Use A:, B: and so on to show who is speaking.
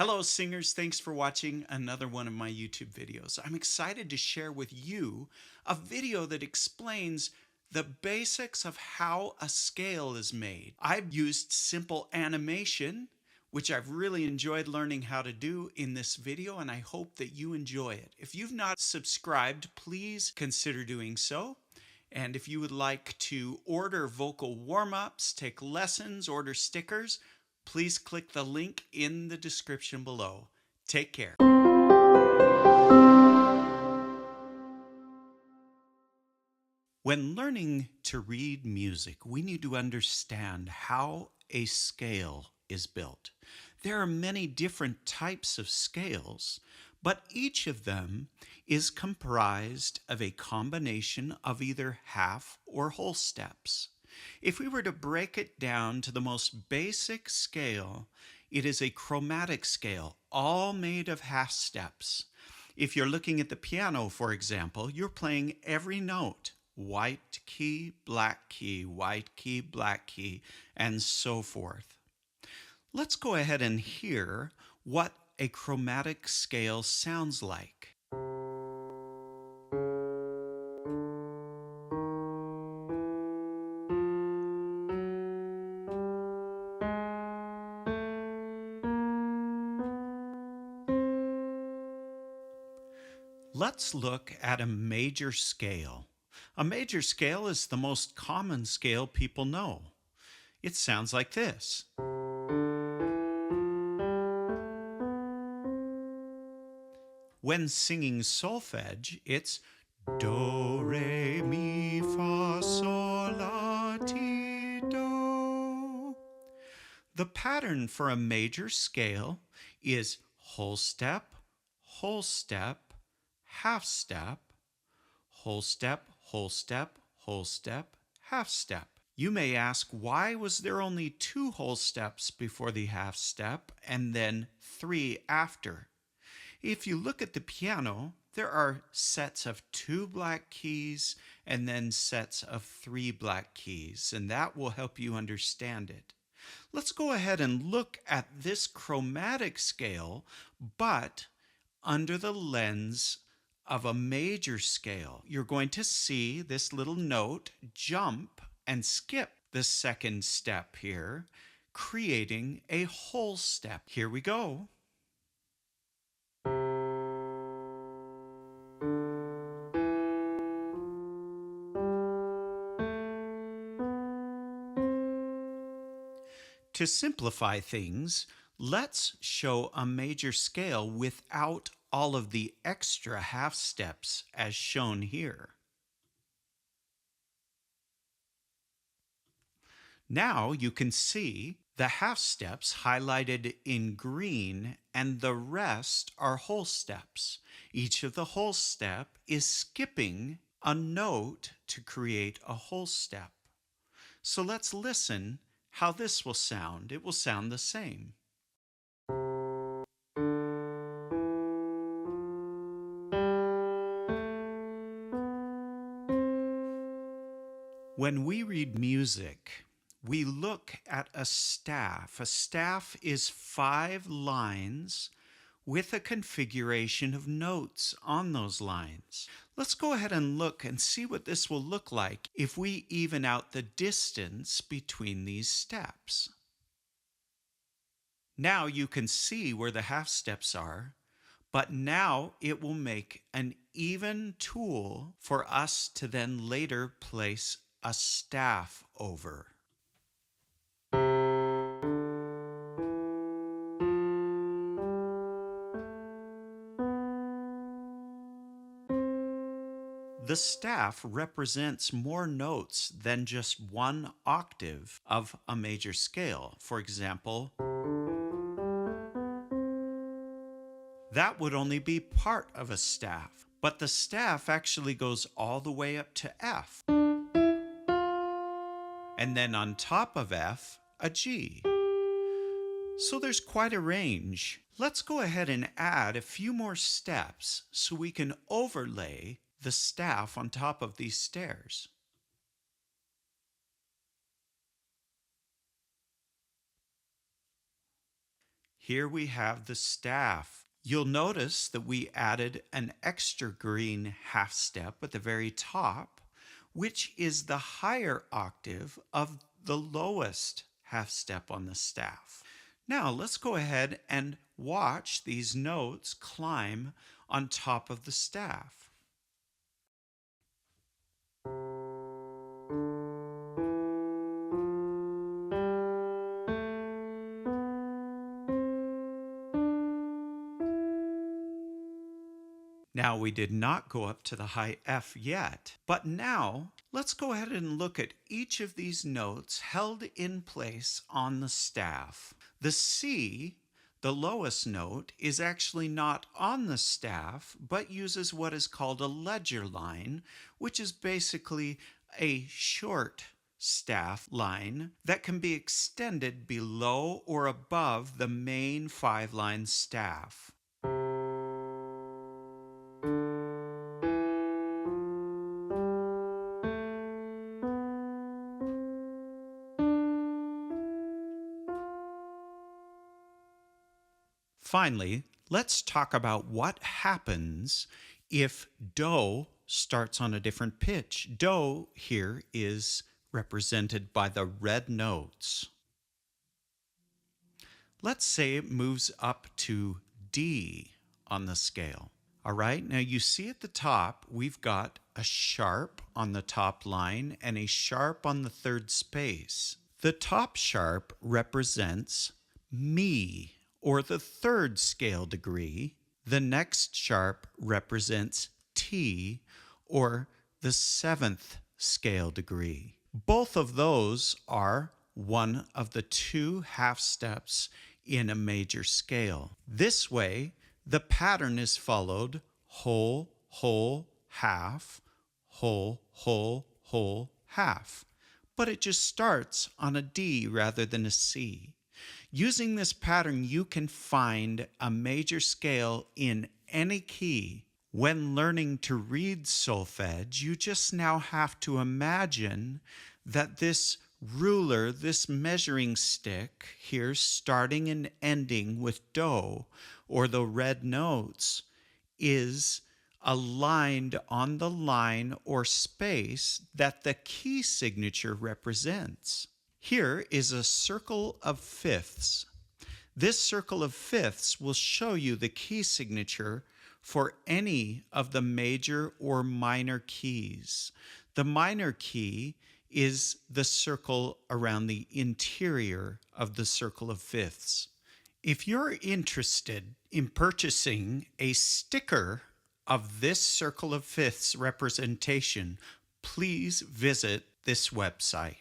A: Hello singers, thanks for watching another one of my YouTube videos. I'm excited to share with you a video that explains the basics of how a scale is made. I've used simple animation, which I've really enjoyed learning how to do in this video, and I hope that you enjoy it. If you've not subscribed, please consider doing so. And if you would like to order vocal warm-ups, take lessons, order stickers, please click the link in the description below. Take care. When learning to read music, we need to understand how a scale is built. There are many different types of scales, but each of them is comprised of a combination of either half or whole steps. If we were to break it down to the most basic scale, it is a chromatic scale, all made of half steps. If you're looking at the piano, for example, you're playing every note, white key, black key, white key, black key, and so forth. Let's go ahead and hear what a chromatic scale sounds like. Let's look at a major scale. A major scale is the most common scale people know. It sounds like this. When singing solfege, it's do, re, mi, fa, sol, la, ti, do. The pattern for a major scale is whole step, half step, whole step, whole step, whole step, half step. You may ask, why was there only 2 whole steps before the half step and then 3 after? If you look at the piano, there are sets of 2 black keys and then sets of 3 black keys, and that will help you understand it. Let's go ahead and look at this chromatic scale, but under the lens of a major scale. You're going to see this little note jump and skip the second step here, creating a whole step. Here we go. To simplify things, let's show a major scale without all of the extra half steps as shown here. Now you can see the half steps highlighted in green and the rest are whole steps. Each of the whole step is skipping a note to create a whole step. So let's listen how this will sound. It will sound the same. When we read music, we look at a staff. A staff is 5 lines with a configuration of notes on those lines. Let's go ahead and look and see what this will look like if we even out the distance between these steps. Now you can see where the half steps are, but now it will make an even tool for us to then later place a staff over. The staff represents more notes than just 1 octave of a major scale. For example, that would only be part of a staff, but the staff actually goes all the way up to F. And then on top of F, a G. So there's quite a range. Let's go ahead and add a few more steps so we can overlay the staff on top of these stairs. Here we have the staff. You'll notice that we added an extra green half step at the very top, which is the higher octave of the lowest half step on the staff. Now let's go ahead and watch these notes climb on top of the staff. Now we did not go up to the high F yet, but now let's go ahead and look at each of these notes held in place on the staff. The C, the lowest note, is actually not on the staff, but uses what is called a ledger line, which is basically a short staff line that can be extended below or above the main 5-line staff. Finally, let's talk about what happens if Do starts on a different pitch. Do here is represented by the red notes. Let's say it moves up to D on the scale. All right, now you see at the top, we've got a sharp on the top line and a sharp on the third space. The top sharp represents Mi, or the third scale degree. The next sharp represents Ti, or the seventh scale degree. Both of those are one of the two half steps in a major scale. This way, the pattern is followed whole, whole, half, whole, whole, whole, half. But it just starts on a D rather than a C. Using this pattern, you can find a major scale in any key. When learning to read solfege, you just now have to imagine that this ruler, this measuring stick here, starting and ending with Do, or the red notes, is aligned on the line or space that the key signature represents. Here is a circle of fifths. This circle of fifths will show you the key signature for any of the major or minor keys. The minor key is the circle around the interior of the circle of fifths. If you're interested in purchasing a sticker of this circle of fifths representation, please visit this website.